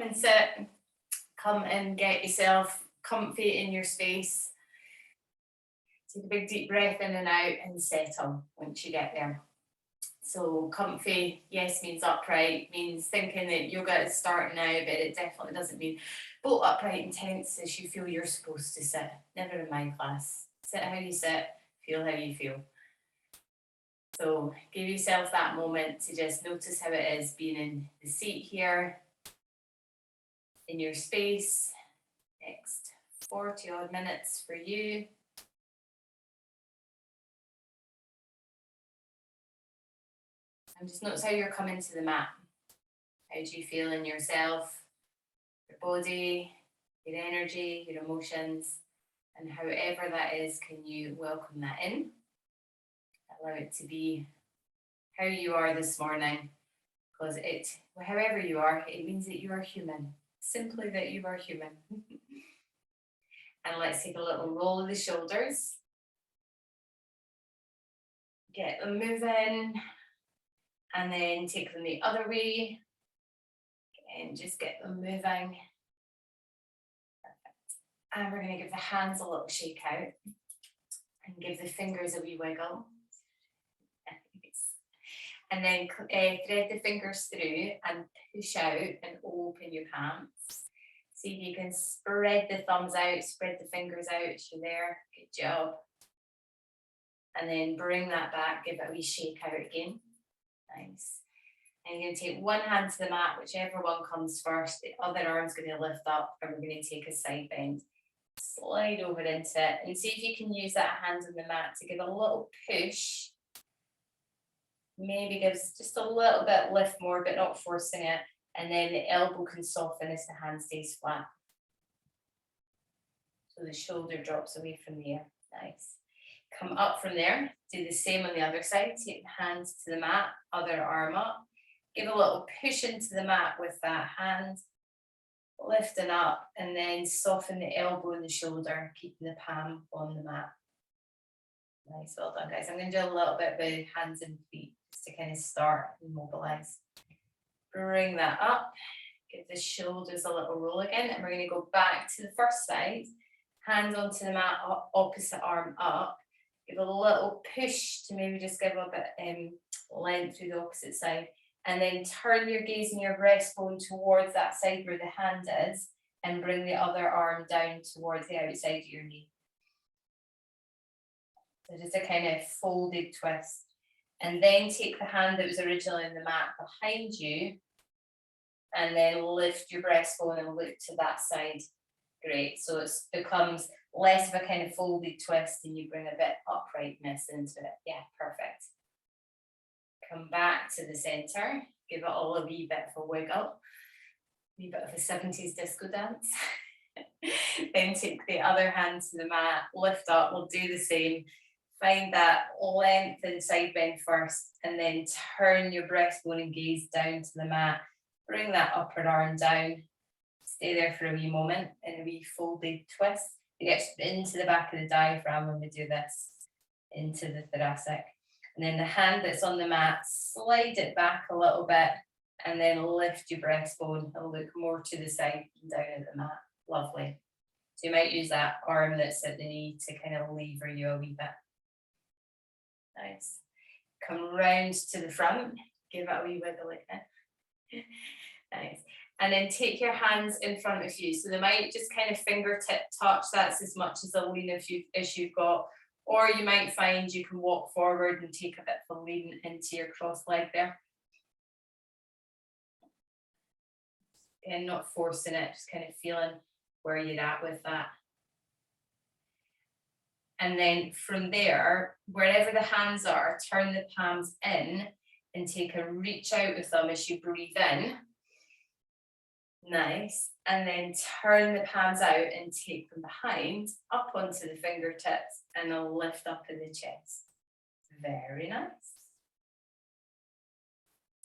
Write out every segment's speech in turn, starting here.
and sit. Come and get yourself comfy in your space. Take a big deep breath in and out and settle once you get there. So comfy, yes, means upright, means thinking that yoga is starting now, but it definitely doesn't mean bolt upright and tense as you feel you're supposed to sit. Never in my class. Sit how you sit, feel how you feel. So give yourself that moment to just notice how it is being in the seat here, in your space. Next 40 odd minutes for you. And just notice how you're coming to the mat. How do you feel in yourself, your body, your energy, your emotions, and however that is, can you welcome that in? Allow it to be how you are this morning, because however you are, it means that you are human. Simply that you are human. And let's take a little roll of the shoulders. Get them moving. And then take them the other way. And just get them moving. Perfect. And we're going to give the hands a little shake out. And give the fingers a wee wiggle. And then thread the fingers through and push out and open your palms. See if you can spread the thumbs out, spread the fingers out as you're there. Good job. And then bring that back, give it a wee shake out again. Nice. And you're going to take one hand to the mat, whichever one comes first. The other arm's going to lift up, and we're going to take a side bend. Slide over into it, and see if you can use that hand on the mat to give a little push. Maybe gives just a little bit lift more, but not forcing it. And then the elbow can soften as the hand stays flat. So the shoulder drops away from the air. Nice. Come up from there. Do the same on the other side. Take the hands to the mat, other arm up. Give a little push into the mat with that hand. Lifting up, and then soften the elbow and the shoulder, keeping the palm on the mat. Nice, well done, guys. I'm going to do a little bit with hands and feet just to kind of start and mobilize. Bring that up. Give the shoulders a little roll again, and we're going to go back to the first side. Hand onto the mat, opposite arm up. Give a little push to maybe just give a bit length through the opposite side. And then turn your gaze and your breastbone towards that side where the hand is, and bring the other arm down towards the outside of your knee. So just a kind of folded twist. And then take the hand that was originally in the mat behind you, and then lift your breastbone and look to that side. Great. So it becomes less of a kind of folded twist, and you bring a bit uprightness into it. Yeah, perfect. Come back to the center, give it all a wee bit of a wiggle, a wee bit of a 70s disco dance. Then take the other hand to the mat, lift up, we'll do the same. Find that length and side bend first, and then turn your breastbone and gaze down to the mat. Bring that upper arm down. Stay there for a wee moment in a wee folded twist. You get into the back of the diaphragm when we do this, into the thoracic. And then the hand that's on the mat, slide it back a little bit, and then lift your breastbone and look more to the side and down at the mat. Lovely. So you might use that arm that's at the knee to kind of lever you a wee bit. Nice. Come round to the front, give it a wee wiggle like that. Nice. And then take your hands in front of you. So they might just kind of fingertip touch. That's as much as a lean as you've got. Or you might find you can walk forward and take a bit of a lean into your cross leg there. And not forcing it, just kind of feeling where you're at with that. And then from there, wherever the hands are, turn the palms in and take a reach out with them as you breathe in. Nice. And then turn the palms out and take them behind, up onto the fingertips, and they'll lift up in the chest. Very nice.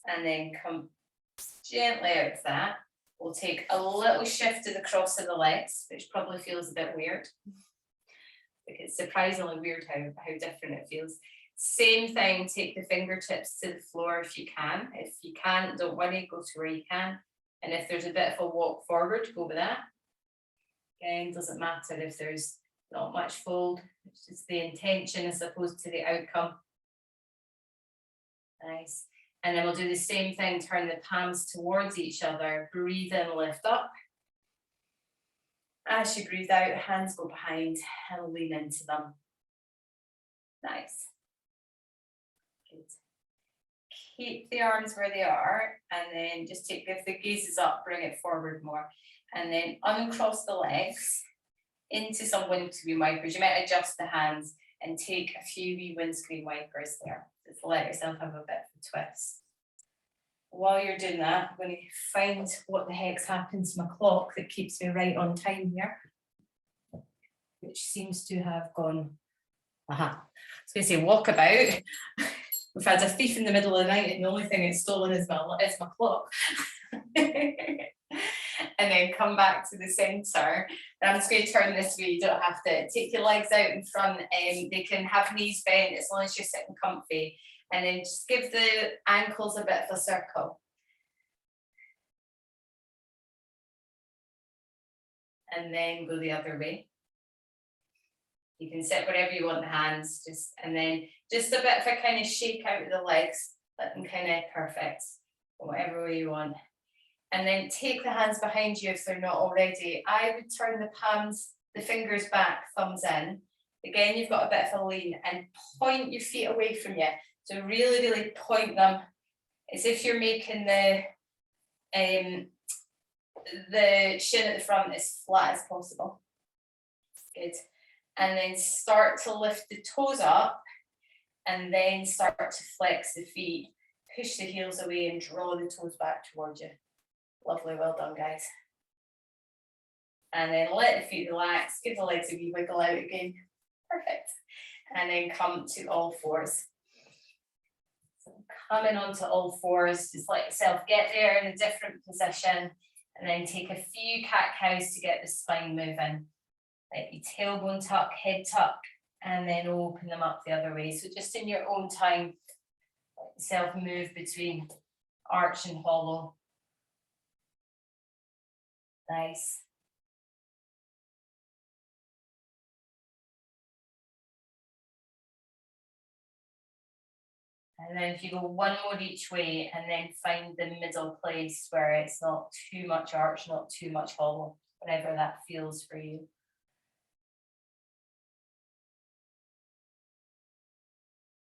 And then come gently out of that. We'll take a little shift to the cross of the legs, which probably feels a bit weird. It's surprisingly weird how different it feels. Same thing, take the fingertips to the floor if you can. If you can't, don't worry, go to where you can. And if there's a bit of a walk forward, go with that. Again, doesn't matter if there's not much fold, it's just the intention as opposed to the outcome. Nice. And then we'll do the same thing, turn the palms towards each other, breathe in, lift up. As you breathe out, hands go behind and lean into them. Nice. Good. Keep the arms where they are, and then just take, if the gaze is up, bring it forward more. And then uncross the legs into some windscreen wipers. You might adjust the hands and take a few wee windscreen wipers there. Just let yourself have a bit of a twist. While you're doing that, I'm going to find what the heck's happened to my clock that keeps me right on time here, which seems to have gone. I was going to say walkabout. We've had a thief in the middle of the night and the only thing it's stolen is my clock. And then come back to the centre. And I'm just going to turn this way. You don't have to take your legs out in front. They can have knees bent as long as you're sitting comfy. And then just give the ankles a bit of a circle. And then go the other way. You can sit wherever you want the hands, and then just a bit of a kind of shake out of the legs, let them kind of perfect, whatever way you want. And then take the hands behind you if they're not already. I would turn the palms, the fingers back, thumbs in. Again, you've got a bit of a lean and point your feet away from you. So really, really point them as if you're making the shin at the front as flat as possible. Good. And then start to lift the toes up and then start to flex the feet. Push the heels away and draw the toes back towards you. Lovely, well done, guys. And then let the feet relax, give the legs a wee wiggle out again. Perfect. And then come to all fours. So coming onto all fours, just let yourself get there in a different position and then take a few cat-cows to get the spine moving. Let your tailbone tuck, head tuck, and then open them up the other way. So just in your own time, let yourself move between arch and hollow. Nice. And then if you go one more each way and then find the middle place where it's not too much arch, not too much hollow, whatever that feels for you.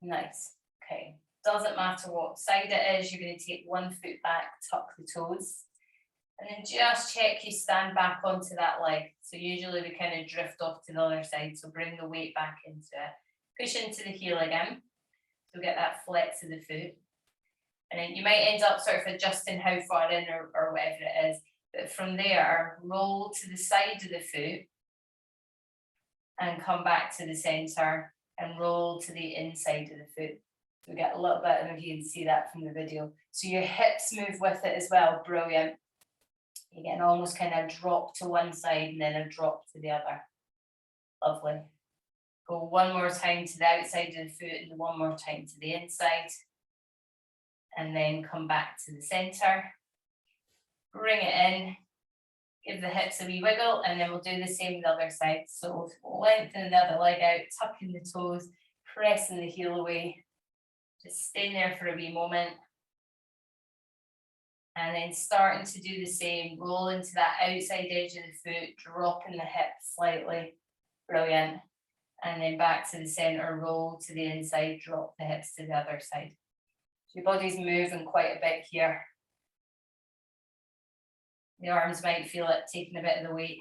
Nice. Okay. Doesn't matter what side it is, you're going to take one foot back, tuck the toes, and then just check you stand back onto that leg. So usually we kind of drift off to the other side. So bring the weight back into it. Push into the heel again. So get that flex of the foot. And then you might end up sort of adjusting how far in or whatever it is. But from there, roll to the side of the foot and come back to the centre and roll to the inside of the foot. So we get a little bit, I don't know if you can see that from the video. So your hips move with it as well, brilliant. You get an almost kind of drop to one side and then a drop to the other. Lovely. Go one more time to the outside of the foot and one more time to the inside. And then come back to the centre. Bring it in. Give the hips a wee wiggle, and then we'll do the same with the other side. So lengthen the other leg out, tucking the toes, pressing the heel away. Just staying there for a wee moment. And then starting to do the same, roll into that outside edge of the foot, dropping the hips slightly. Brilliant. And then back to the centre, roll to the inside, drop the hips to the other side. So your body's moving quite a bit here. The arms might feel it taking a bit of the weight.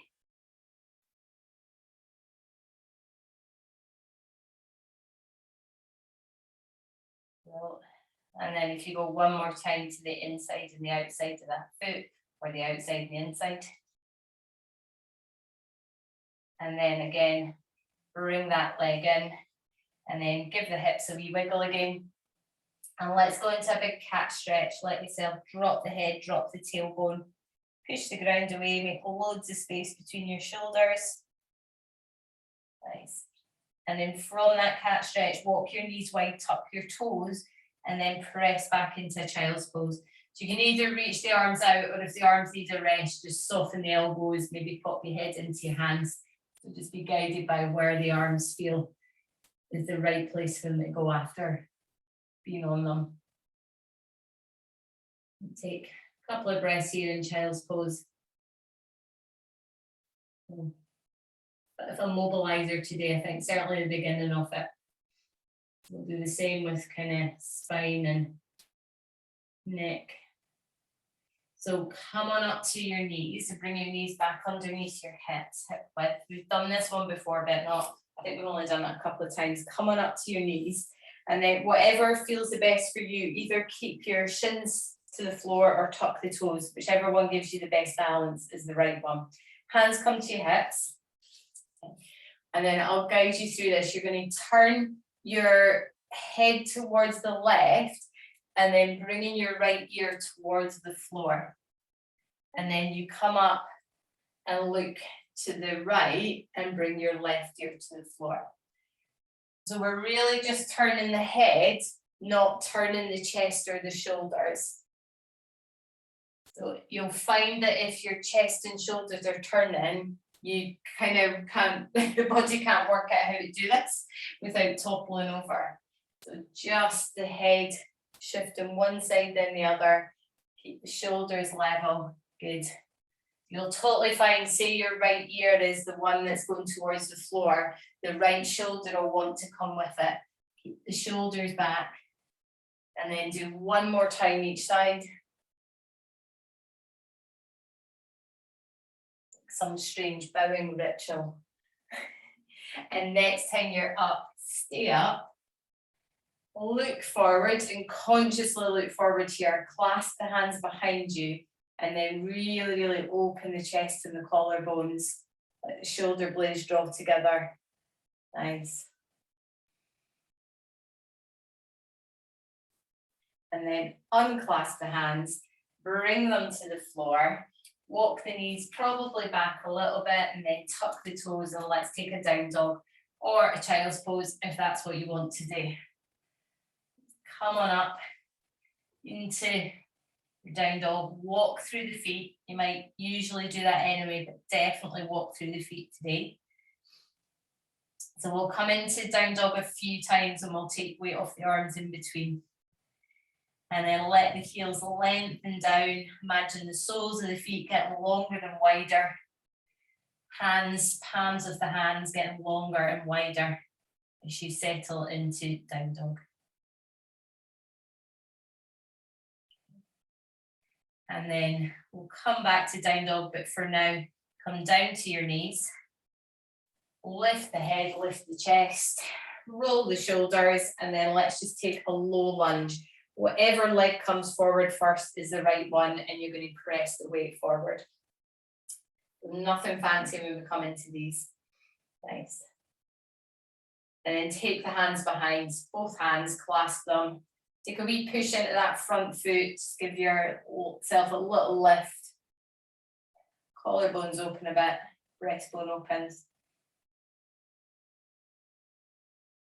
Well, and then if you go one more time to the inside and the outside of that foot, or the outside and the inside. And then again, bring that leg in, and then give the hips a wee wiggle again. And let's go into a big cat stretch. Let yourself drop the head, drop the tailbone. Push the ground away, make loads of space between your shoulders. Nice. And then from that cat stretch, walk your knees wide, tuck your toes, and then press back into a child's pose. So you can either reach the arms out, or if the arms need a rest, just soften the elbows, maybe pop your head into your hands. So just be guided by where the arms feel is the right place for them to go after being on them. Take a couple of breaths here in child's pose. Bit of a mobilizer today, I think, certainly the beginning of it. We'll do the same with kind of spine and neck. So come on up to your knees and bring your knees back underneath your hips, hip width. We've done this one before, but not, I think we've only done it a couple of times. Come on up to your knees, and then whatever feels the best for you, either keep your shins to the floor or tuck the toes, whichever one gives you the best balance is the right one. Hands come to your hips, and then I'll guide you through this. You're going to turn your head towards the left, and then bringing your right ear towards the floor. And then you come up and look to the right and bring your left ear to the floor. So we're really just turning the head, not turning the chest or the shoulders. So you'll find that if your chest and shoulders are turning, you kind of can't, the body can't work out how to do this without toppling over. So just the head shifting one side then the other, keep the shoulders level, good. You'll totally find, say your right ear is the one that's going towards the floor, the right shoulder will want to come with it. Keep the shoulders back, and then do one more time each side. Some strange bowing ritual. And next time you're up, stay up. Look forward and consciously look forward here. Clasp the hands behind you, and then really, really open the chest and the collarbones. Let the shoulder blades draw together. Nice. And then unclasp the hands, bring them to the floor. Walk the knees probably back a little bit, and then tuck the toes, and let's take a down dog or a child's pose if that's what you want to do. Come on up into your down dog, walk through the feet. You might usually do that anyway, but definitely walk through the feet today. So we'll come into down dog a few times, and we'll take weight off the arms in between. And then let the heels lengthen down. Imagine the soles of the feet getting longer and wider. Hands, palms of the hands getting longer and wider as you settle into down dog. And then we'll come back to down dog, but for now, come down to your knees. Lift the head, lift the chest, roll the shoulders, and then let's just take a low lunge. Whatever leg comes forward first is the right one, and you're going to press the weight forward. Nothing fancy when we come into these. Nice. And then take the hands behind, both hands, clasp them. Take a wee push into that front foot, just give yourself a little lift. Collarbones open a bit, breastbone opens.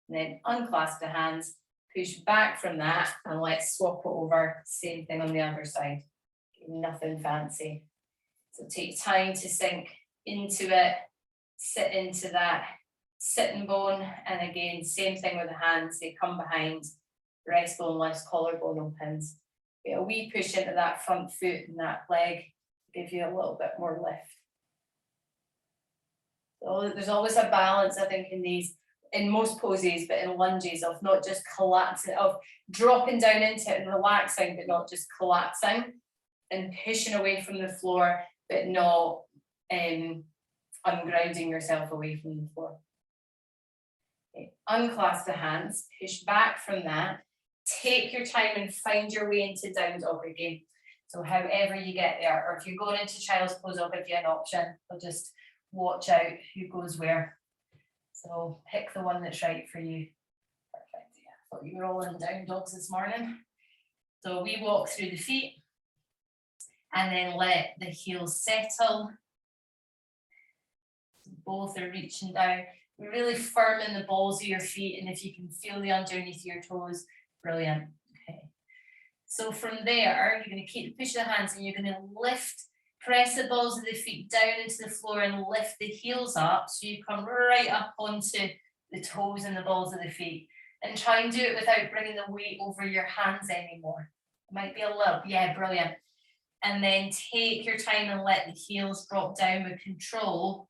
And then unclasp the hands, push back from that, and let's swap it over. Same thing on the other side. Nothing fancy. So take time to sink into it, sit into that sitting bone, and again, same thing with the hands, they come behind. Breastbone lifts, collarbone opens. Get a wee push into that front foot and that leg, give you a little bit more lift. So there's always a balance, I think, in these, in most poses, but in lunges, of not just collapsing, of dropping down into it and relaxing, but not just collapsing, and pushing away from the floor, but not ungrounding yourself away from the floor. Okay. Unclasp the hands, push back from that. Take your time and find your way into down dog again. So however you get there, or if you're going into child's pose, I'll give you an option. I'll just watch out who goes where. So pick the one that's right for you. Perfect. Yeah, I thought you were all in down dogs this morning. So we walk through the feet, and then let the heels settle. Both are reaching down. We're really firm in the balls of your feet, and if you can feel the underneath of your toes, brilliant. Okay. So from there, you're going to keep pushing the hands and you're going to lift, press the balls of the feet down into the floor and lift the heels up. So you come right up onto the toes and the balls of the feet. And try and do it without bringing the weight over your hands anymore. It might be a little, yeah, brilliant. And then take your time and let the heels drop down with control.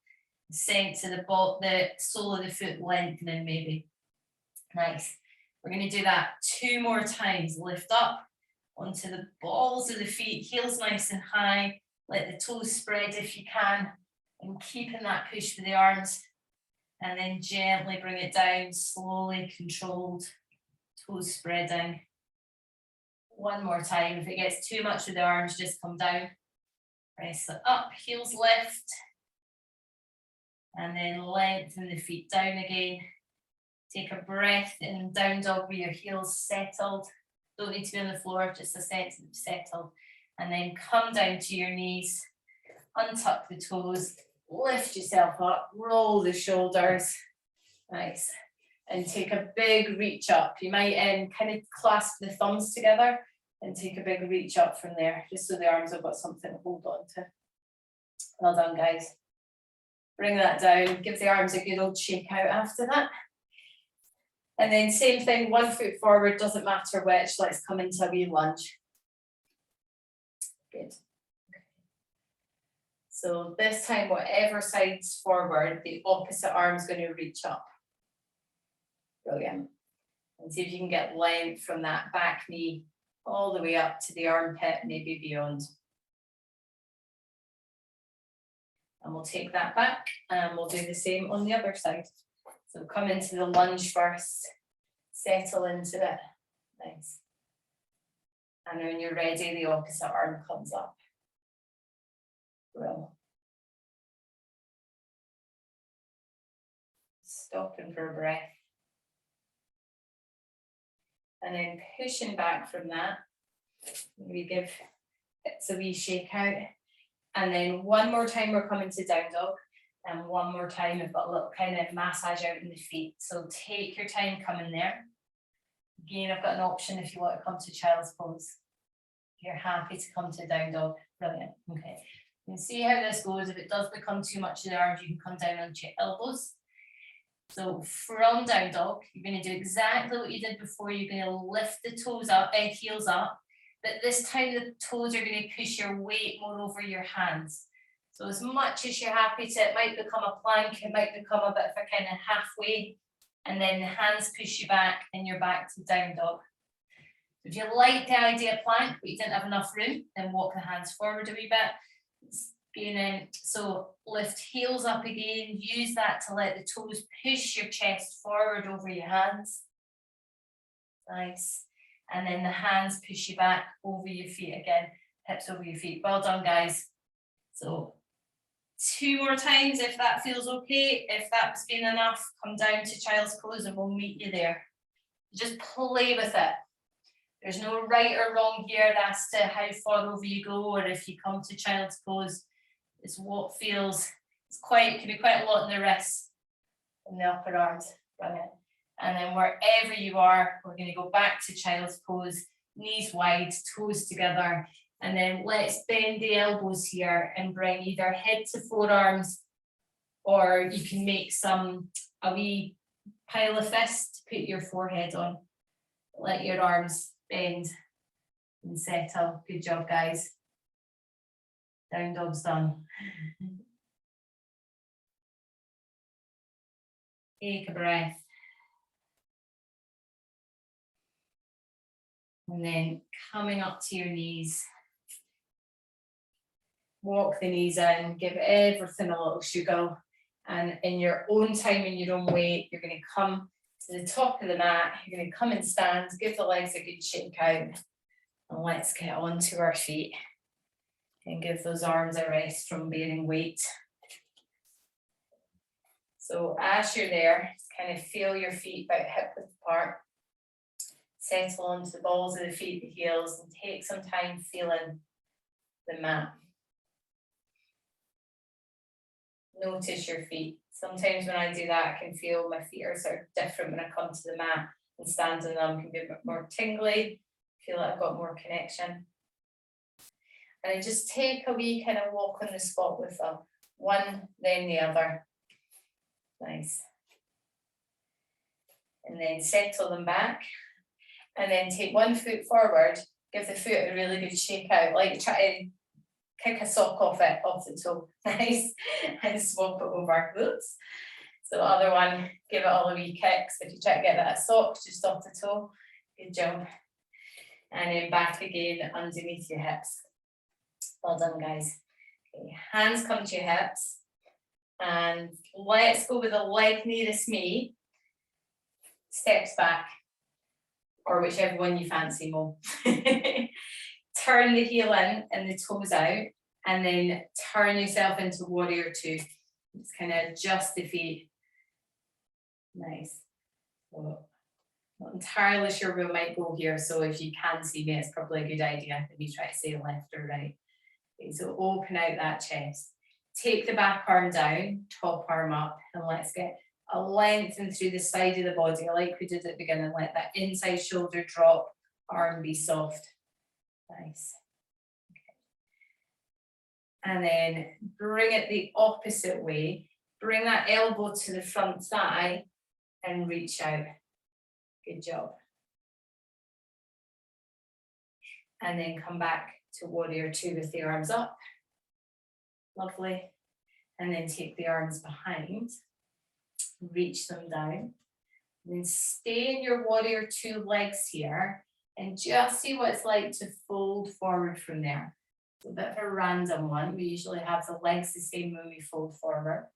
Sense of the sole of the foot lengthening maybe. Nice. We're going to do that 2 more times. Lift up onto the balls of the feet, heels nice and high. Let the toes spread if you can, and keeping that push with the arms. And then gently bring it down, slowly controlled, toes spreading. 1 more time. If it gets too much with the arms, just come down. Press it up, heels lift. And then lengthen the feet down again. Take a breath in down dog with your heels settled. Don't need to be on the floor, just a sense of settled. And then come down to your knees, untuck the toes, lift yourself up, roll the shoulders. Nice. And take a big reach up. You might kind of clasp the thumbs together and take a big reach up from there, just so the arms have got something to hold on to. Well done, guys. Bring that down, give the arms a good old shake out after that. And then same thing, 1 foot forward, doesn't matter which. Let's come into a wee lunge. Good. So this time, whatever side's forward, the opposite arm's going to reach up. Brilliant. And see if you can get length from that back knee all the way up to the armpit, maybe beyond. And we'll take that back and we'll do the same on the other side. So come into the lunge first, settle into it. Nice. And when you're ready, the opposite arm comes up. Well. Stopping for a breath. And then pushing back from that, we give it a wee shake out. And then 1 more time, we're coming to down dog. And 1 more time, we've got a little kind of massage out in the feet. So take your time coming there. Again, I've got an option if you want to come to child's pose. If you're happy to come to down dog, brilliant. Okay. You can see how this goes. If it does become too much of the arms, you can come down onto your elbows. So from down dog, you're going to do exactly what you did before. You're going to lift the toes up, heels up, but this time the toes are going to push your weight more over your hands. So as much as you're happy to, it might become a plank, it might become a bit of a kind of halfway, and then the hands push you back and you're back to down dog. If you like the idea of plank, but you didn't have enough room, then walk the hands forward a wee bit. So lift heels up again, use that to let the toes push your chest forward over your hands. Nice. And then the hands push you back over your feet again, hips over your feet. Well done, guys. So 2 more times if that feels okay. If that's been enough, come down to child's pose and we'll meet you there. Just play with it. There's no right or wrong here as to how far over you go, or if you come to child's pose. It's what feels, it can be quite a lot in the wrists and the upper arms. Brilliant. And then wherever you are, we're going to go back to child's pose, knees wide, toes together. And then let's bend the elbows here and bring either head to forearms, or you can make a wee pile of fists to put your forehead on. Let your arms bend and settle. Good job, guys. Down dog's done. Take a breath. And then coming up to your knees. Walk the knees in, give everything a little sugar. And in your own time, in your own weight, you're going to come to the top of the mat. You're going to come and stand, give the legs a good shake out. And let's get onto our feet. And give those arms a rest from bearing weight. So as you're there, just kind of feel your feet about hip width apart. Settle onto the balls of the feet, the heels, and take some time feeling the mat. Notice your feet. Sometimes when I do that, I can feel my feet are sort of different when I come to the mat, and standing on them can be a bit more tingly. Feel like I've got more connection. And I just take a wee kind of walk on the spot with them. One, then the other. Nice. And then settle them back. And then take one foot forward, give the foot a really good shake out, like try to kick a sock off the toe. Nice. And swap it over. Oops. So the other one, give it all a wee kicks. If you try to get that sock just off the toe, good job. And then back again underneath your hips. Well done, guys. Okay, hands come to your hips. And let's go with the leg nearest me. Steps back. Or whichever one you fancy more. Turn the heel in and the toes out. And then turn yourself into warrior two. Just kind of adjust the feet. Nice. So, not entirely sure where we might go here, so if you can see me, it's probably a good idea if you try to say left or right. Okay, so open out that chest. Take the back arm down, top arm up, and let's get a lengthen through the side of the body, like we did at the beginning. Let that inside shoulder drop, arm be soft. Nice. Okay. And then bring it the opposite way. Bring that elbow to the front thigh and reach out. Good job. And then come back to warrior two with the arms up. Lovely. And then take the arms behind. Reach them down. And then stay in your warrior two legs here and just see what it's like to fold forward from there. It's a bit of a random one. We usually have the legs the same when we fold forward.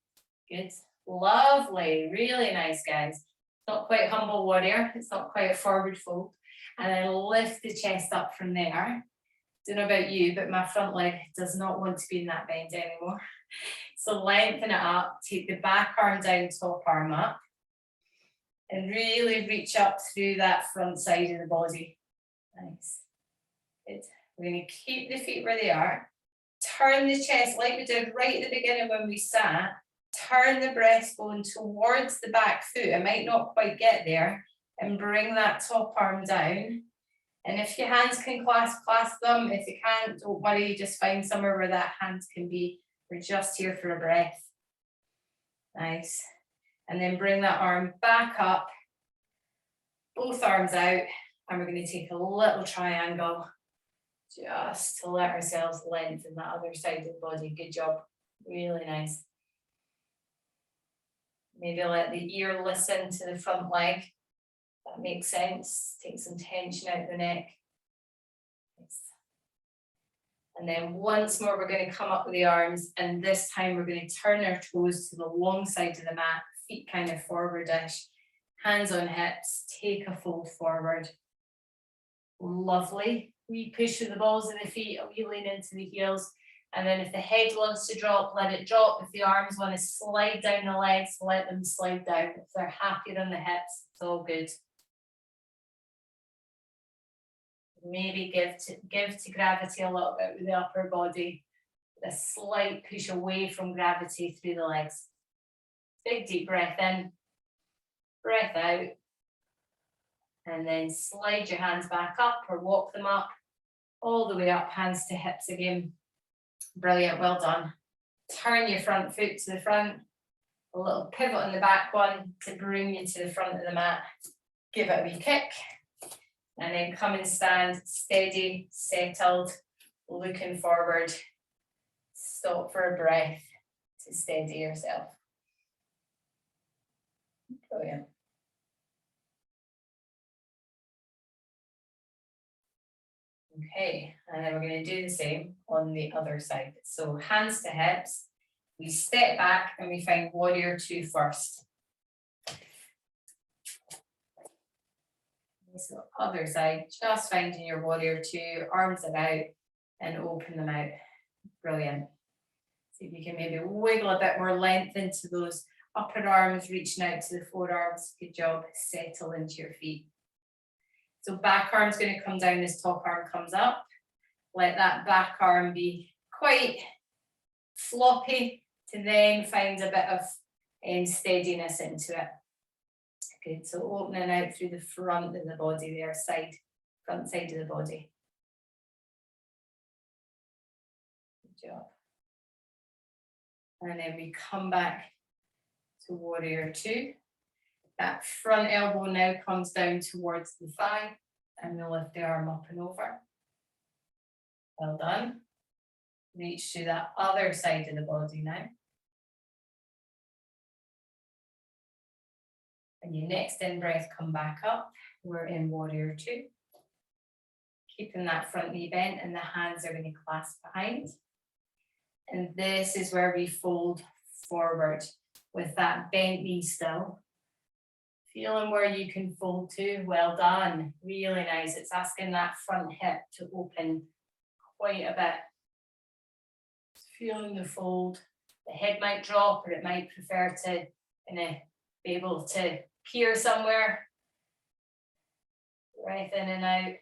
Good. Lovely. Really nice, guys. Not quite humble warrior. It's not quite a forward fold. And then lift the chest up from there. Don't know about you, but my front leg does not want to be in that bend anymore. So lengthen it up, take the back arm down, top arm up, and really reach up through that front side of the body. Nice. Good. We're going to keep the feet where they are. Turn the chest like we did right at the beginning when we sat. Turn the breastbone towards the back foot. I might not quite get there. And bring that top arm down. And if your hands can clasp them. If you can't, don't worry, just find somewhere where that hand can be. We're just here for a breath. Nice. And then bring that arm back up. Both arms out. And we're going to take a little triangle just to let ourselves lengthen that other side of the body. Good job. Really nice. Maybe let the ear listen to the front leg. That makes sense. Take some tension out of the neck. Nice. And then once more, we're going to come up with the arms. And this time we're going to turn our toes to the long side of the mat. Feet kind of forward-ish. Hands on hips. Take a fold forward. Lovely. We push through the balls of the feet. We lean into the heels. And then if the head wants to drop, let it drop. If the arms want to slide down the legs, let them slide down. If they're happier on the hips, it's all good. Maybe give to gravity a little bit with the upper body. A slight push away from gravity through the legs. Big deep breath in, breath out. And then slide your hands back up or walk them up. All the way up, hands to hips again. Brilliant, well done. Turn your front foot to the front. A little pivot on the back one to bring you to the front of the mat. Give it a wee kick. And then come and stand steady, settled, looking forward. Stop for a breath to steady yourself. Brilliant. Okay, and then we're going to do the same on the other side. So hands to hips, we step back and we find warrior two first. So other side, just finding your warrior two, arms about and open them out. Brilliant. See if you can maybe wiggle a bit more length into those upper arms, reaching out to the forearms. Good job. Settle into your feet. So back arm's going to come down as top arm comes up. Let that back arm be quite floppy to then find a bit of steadiness into it. Good, so opening out through the front of the body there, side. front side of the body. Good job. And then we come back to warrior two. That front elbow now comes down towards the thigh, and we'll lift the arm up and over. Well done. Reach to that other side of the body now. And your next in breath, come back up. We're in warrior two. Keeping that front knee bent, and the hands are going to clasp behind. And this is where we fold forward with that bent knee still. Feeling where you can fold to. Well done. Really nice. It's asking that front hip to open quite a bit. Feeling the fold. The head might drop, or it might prefer to be able to peer somewhere. Breath in and out.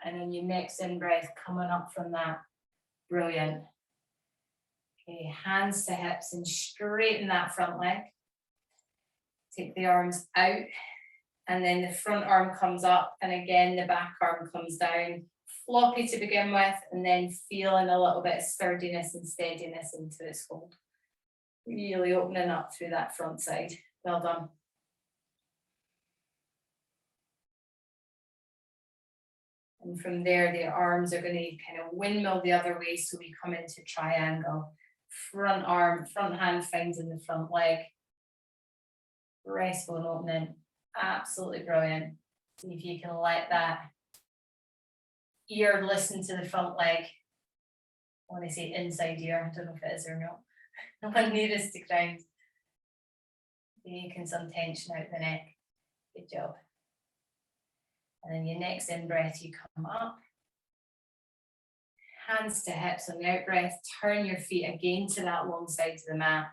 And then your next in breath coming up from that. Brilliant. Okay, hands to hips and straighten that front leg. Take the arms out, and then the front arm comes up, and again the back arm comes down. Floppy to begin with, and then feeling a little bit of sturdiness and steadiness into this hold. Really opening up through that front side. Well done. And from there, the arms are going to kind of windmill the other way, so we come into triangle. Front arm, front hand finds in the front leg. Breastbone opening. Absolutely brilliant. See if you can let that ear listen to the front leg. I want to say inside ear. I don't know if it is or not. The one nearest to ground. Making some tension out the neck. Good job. And then your next in breath, you come up. Hands to hips on the out breath. Turn your feet again to that long side of the mat.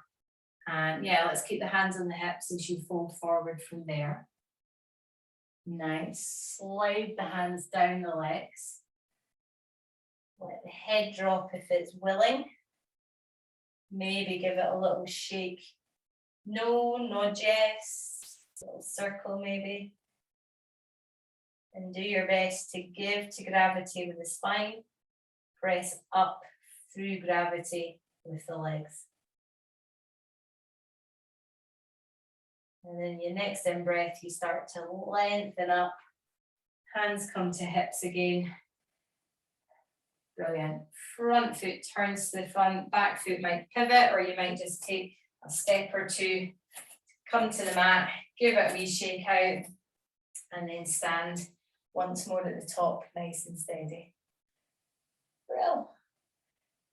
And yeah, let's keep the hands on the hips as you fold forward from there. Nice. Slide the hands down the legs. Let the head drop if it's willing. Maybe give it a little shake. No, nod yes. A little circle maybe. And do your best to give to gravity with the spine. Press up through gravity with the legs. And then your next in breath, you start to lengthen up. Hands come to hips again. Brilliant. Front foot turns to the front, back foot might pivot, or you might just take a step or two. Come to the mat, give it a wee shake out, and then stand once more at the top, nice and steady. Brill.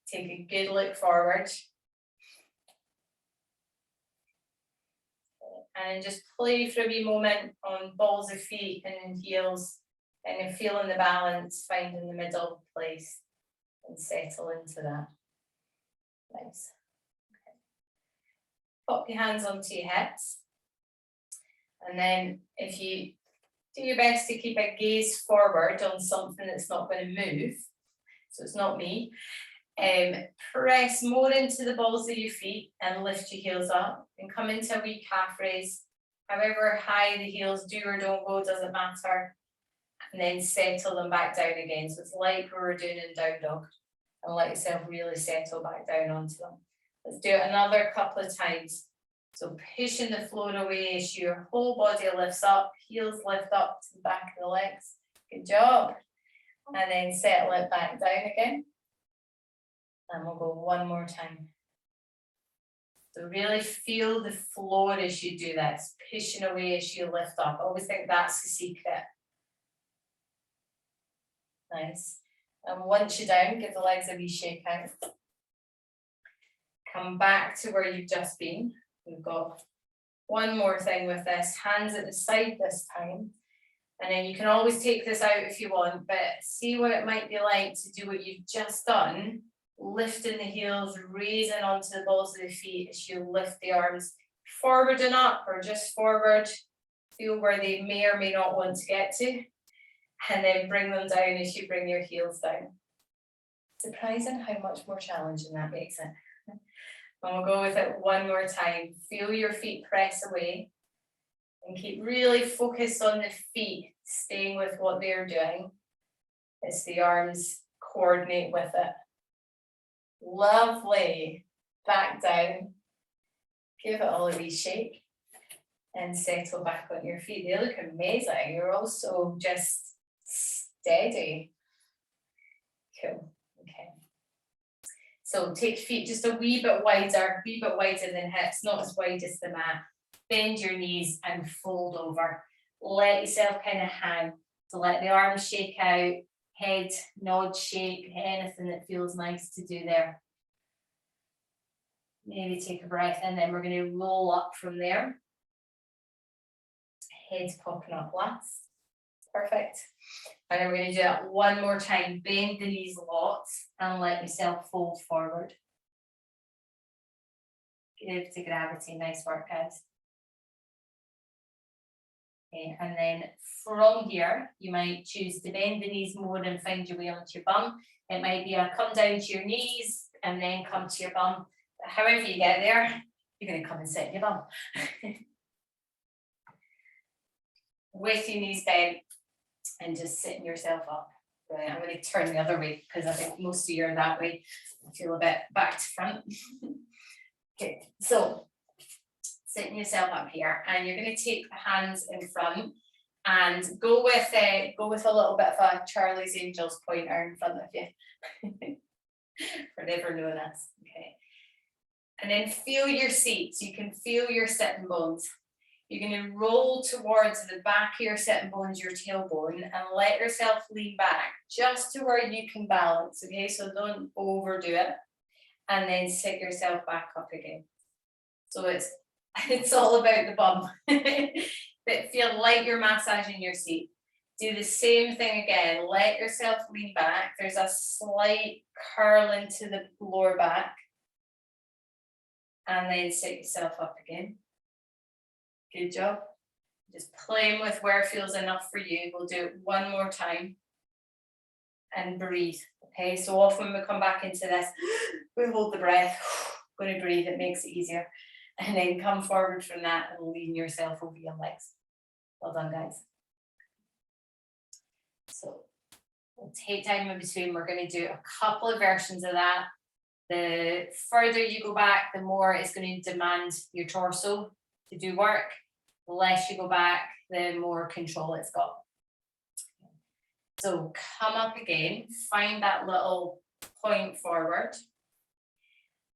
Take a good look forward. And just play for a wee moment on balls of feet and heels, and feeling the balance, finding the middle place, and settle into that. Nice. Okay. Pop your hands onto your hips. And then if you do your best to keep a gaze forward on something that's not going to move, so it's not me, press more into the balls of your feet and lift your heels up and come into a wee calf raise. However high the heels do or don't go, doesn't matter. And then settle them back down again. So it's like we were doing in down dog. And let yourself really settle back down onto them. Let's do it another couple of times. So pushing the floor away as your whole body lifts up, heels lift up to the back of the legs. Good job. And then settle it back down again. And we'll go one more time. So really feel the floor as you do this, pushing away as you lift up. I always think that's the secret. Nice. And once you're down, give the legs a wee shake out. Come back to where you've just been. We've got one more thing with this, hands at the side this time. And then you can always take this out if you want, but see what it might be like to do what you've just done. Lifting the heels, raising onto the balls of the feet as you lift the arms forward and up, or just forward. Feel where they may or may not want to get to. And then bring them down as you bring your heels down. Surprising how much more challenging that makes it. And we'll go with it one more time. Feel your feet press away. And keep really focused on the feet, staying with what they're doing as the arms coordinate with it. Lovely. Back down. Give it all a wee shake and settle back on your feet. They look amazing. You're also just steady. Cool. Okay. So take feet just a wee bit wider than hips, not as wide as the mat. Bend your knees and fold over. Let yourself kind of hang. So let the arms shake out, head nod, shake, anything that feels nice to do there. Maybe take a breath and then we're going to roll up from there. Head popping up last. Perfect. And then we're going to do it one more time. Bend the knees lots and let yourself fold forward. Give to gravity. Nice work, guys. Okay, and then from here, you might choose to bend the knees more and find your way onto your bum. It might be a come down to your knees and then come to your bum. But however you get there, you're going to come and sit in your bum. With your knees bent and just sitting yourself up. Right, I'm going to turn the other way because I think most of you are that way. I feel a bit back to front. Okay, so sitting yourself up here and you're going to take the hands in front and go with a little bit of a Charlie's Angels pointer in front of you. Forever known as. Okay. And then feel your seat. So you can feel your sitting bones. You're going to roll towards the back of your sitting bones, your tailbone, and let yourself lean back just to where you can balance. Okay, so don't overdo it. And then sit yourself back up again. So it's all about the bum. But feel like you're massaging your seat. Do the same thing again. Let yourself lean back. There's a slight curl into the lower back. And then sit yourself up again. Good job. Just playing with where feels enough for you. We'll do it one more time. And breathe. Okay, so often when we come back into this, we hold the breath. Going to breathe, it makes it easier. And then come forward from that and lean yourself over your legs. Well done, guys. So we'll take time in between. We're going to do a couple of versions of that. The further you go back, the more it's going to demand your torso to do work. The less you go back, the more control it's got. So come up again, find that little point forward.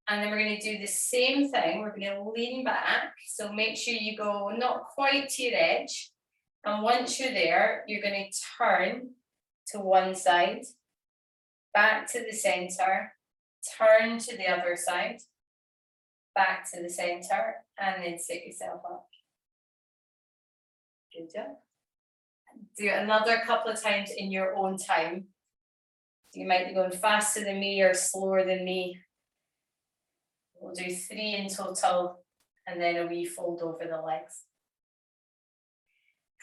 And then we're going to do the same thing. We're going to lean back. So make sure you go not quite to your edge. And once you're there, you're going to turn to one side, back to the center, turn to the other side, back to the center, and then sit yourself up. Good job. Do it another couple of times in your own time. You might be going faster than me or slower than me. We'll do 3 in total, and then a wee fold over the legs.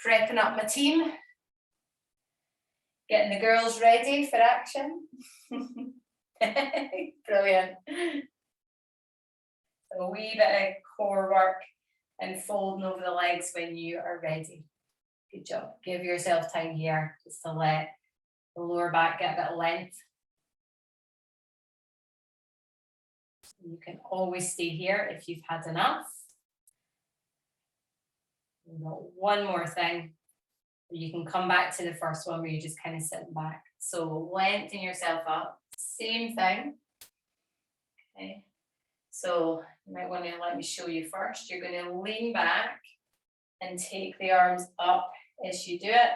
Prepping up my team. Getting the girls ready for action. Brilliant. So a wee bit of core work and folding over the legs when you are ready. Good job. Give yourself time here just to let the lower back get a bit of length. You can always stay here if you've had enough. We've got one more thing. You can come back to the first one where you're just kind of sitting back. So lengthen yourself up. Same thing. Okay. So you might want to let me show you first. You're going to lean back and take the arms up as you do it.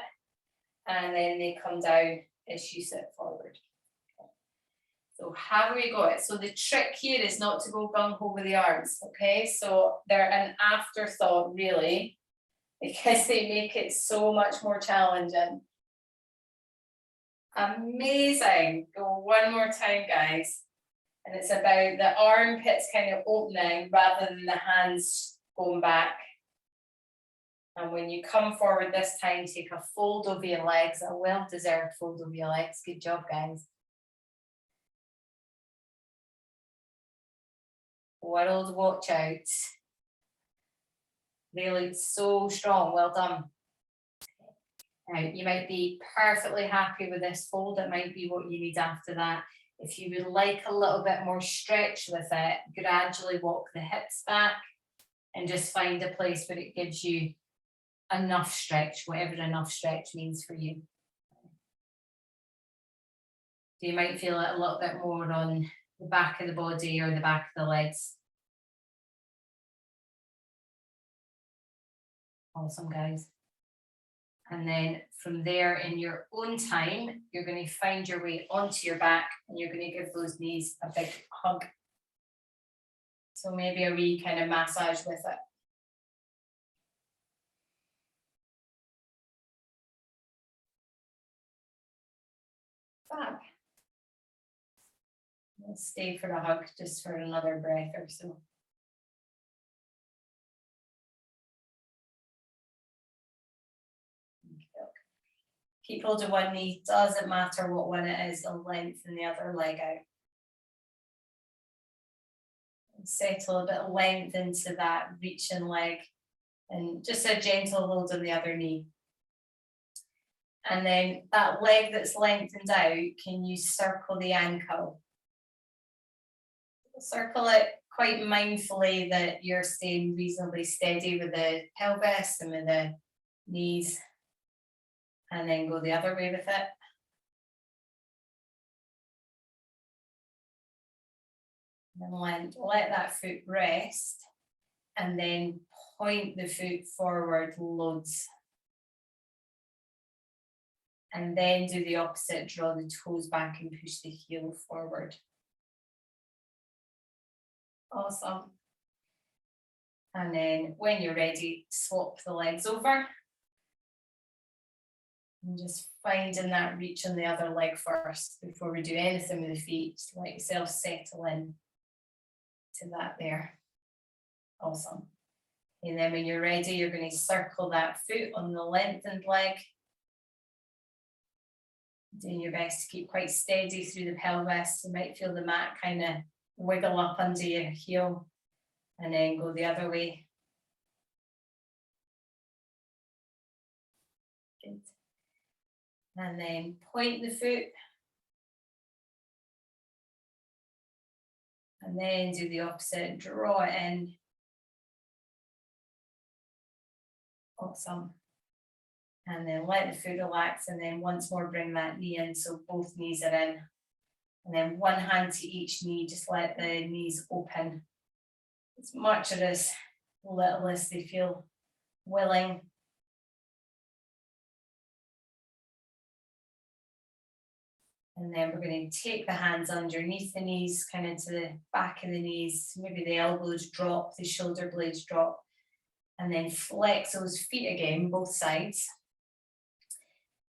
And then they come down as you sit forward. So have we got it? So the trick here is not to go gung-ho with the arms, okay? So they're an afterthought, really, because they make it so much more challenging. Amazing. Go one more time, guys. And it's about the armpits kind of opening rather than the hands going back. And when you come forward this time, take a fold over your legs, a well-deserved fold over your legs. Good job, guys. World, watch out. Really so strong, well done. Now, you might be perfectly happy with this fold. It might be what you need after that. If you would like a little bit more stretch with it, gradually walk the hips back and just find a place where it gives you enough stretch, whatever enough stretch means for you. So you might feel it a little bit more on the back of the body or the back of the legs. Awesome, guys. And then from there, in your own time, you're going to find your way onto your back and you're going to give those knees a big hug. So maybe a wee kind of massage with it. Fab. We'll stay for the hug just for another breath or so. Keep hold of one knee, doesn't matter what one it is, and lengthen the other leg out. And settle a bit of length into that reaching leg and just a gentle hold on the other knee. And then that leg that's lengthened out, can you circle the ankle? Circle it quite mindfully that you're staying reasonably steady with the pelvis and with the knees. And then go the other way with it. And let that foot rest. And then point the foot forward loads. And then do the opposite, draw the toes back and push the heel forward. Awesome. And then when you're ready, swap the legs over. And just finding that reach on the other leg first before we do anything with the feet. Just let yourself settle in to that there. Awesome. And then when you're ready, you're going to circle that foot on the lengthened leg. Doing your best to keep quite steady through the pelvis. You might feel the mat kind of wiggle up under your heel and then go the other way. Good. And then point the foot. And then do the opposite, draw it in. Awesome. And then let the foot relax and then once more bring that knee in so both knees are in. And then one hand to each knee, just let the knees open as much or as little as they feel willing. And then we're going to take the hands underneath the knees, kind of to the back of the knees. Maybe the elbows drop, the shoulder blades drop. And then flex those feet again, both sides.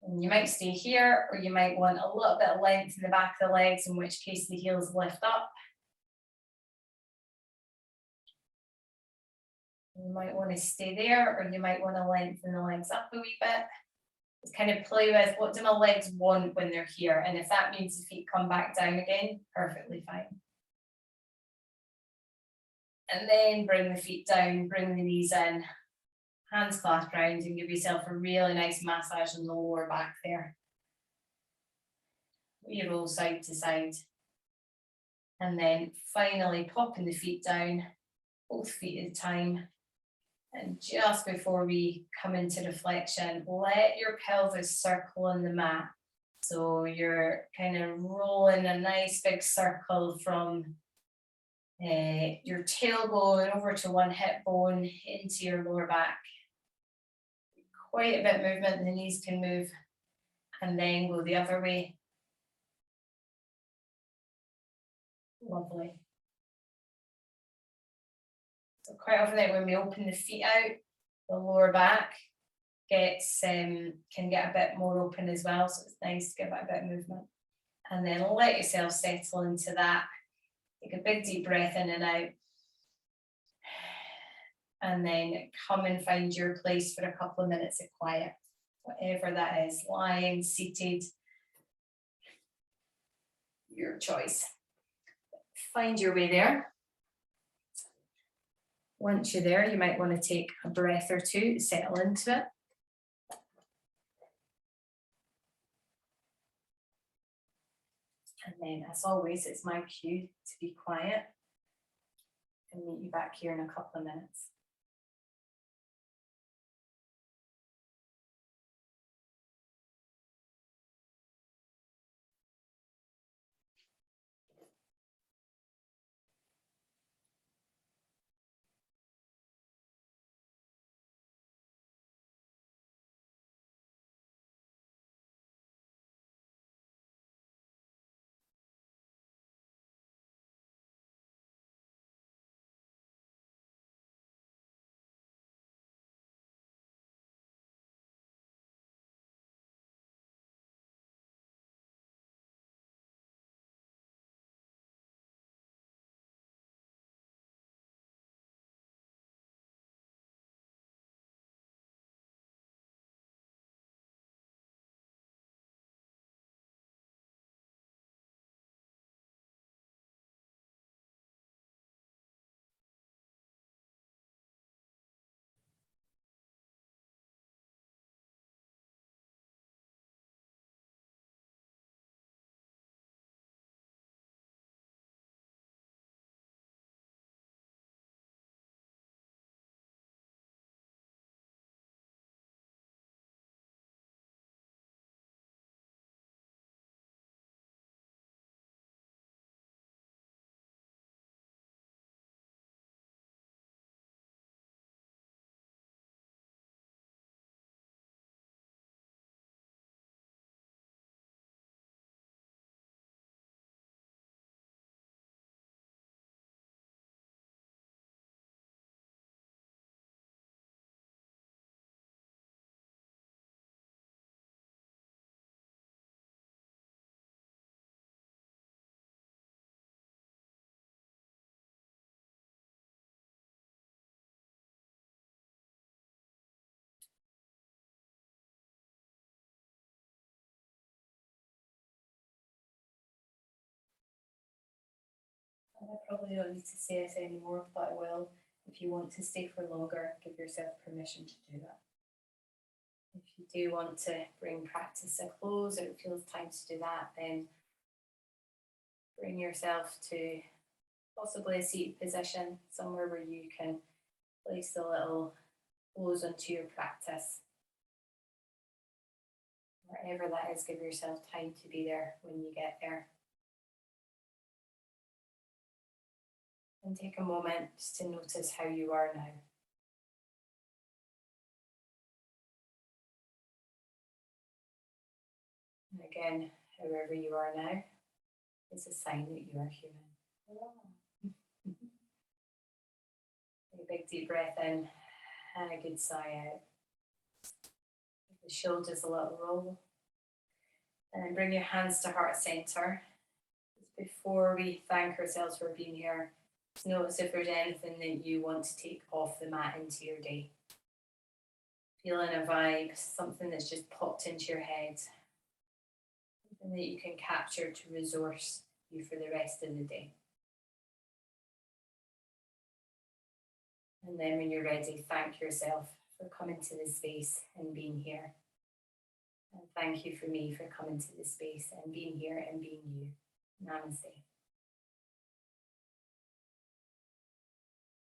And you might stay here, or you might want a little bit of length in the back of the legs, in which case the heels lift up. You might want to stay there, or you might want to lengthen the legs up a wee bit. Just kind of play with what do my legs want when they're here, and if that means the feet come back down again, perfectly fine. And then bring the feet down, bring the knees in, hands clasped round, and give yourself a really nice massage on the lower back there. We roll side to side. And then finally popping the feet down, both feet at a time. And just before we come into reflection, let your pelvis circle on the mat. So you're kind of rolling a nice big circle from your tailbone over to one hip bone into your lower back. Quite a bit of movement, the knees can move, and then go the other way. Lovely. So quite often when we open the feet out, the lower back can get a bit more open as well, so it's nice to give it a bit of movement. And then let yourself settle into that. Take a big deep breath in and out. And then come and find your place for a couple of minutes of quiet, whatever that is, lying, seated, your choice. Find your way there. Once you're there, you might want to take a breath or two to settle into it. And then, as always, it's my cue to be quiet and meet you back here in a couple of minutes. I probably don't need to say this anymore, but I will. If you want to stay for longer, give yourself permission to do that. If you do want to bring practice to a close, or it feels time to do that, then bring yourself to possibly a seated position, somewhere where you can place a little close onto your practice. Wherever that is, give yourself time to be there when you get there. And take a moment just to notice how you are now. And again, however you are now is a sign that you are human. Take a big deep breath in and a good sigh out. Give the shoulders a little roll. And then bring your hands to heart center. Before we thank ourselves for being here, just notice if there's anything that you want to take off the mat into your day. Feeling a vibe, something that's just popped into your head, something that you can capture to resource you for the rest of the day. And then when you're ready, thank yourself for coming to this space and being here. And thank you for me for coming to this space and being here and being you. Namaste.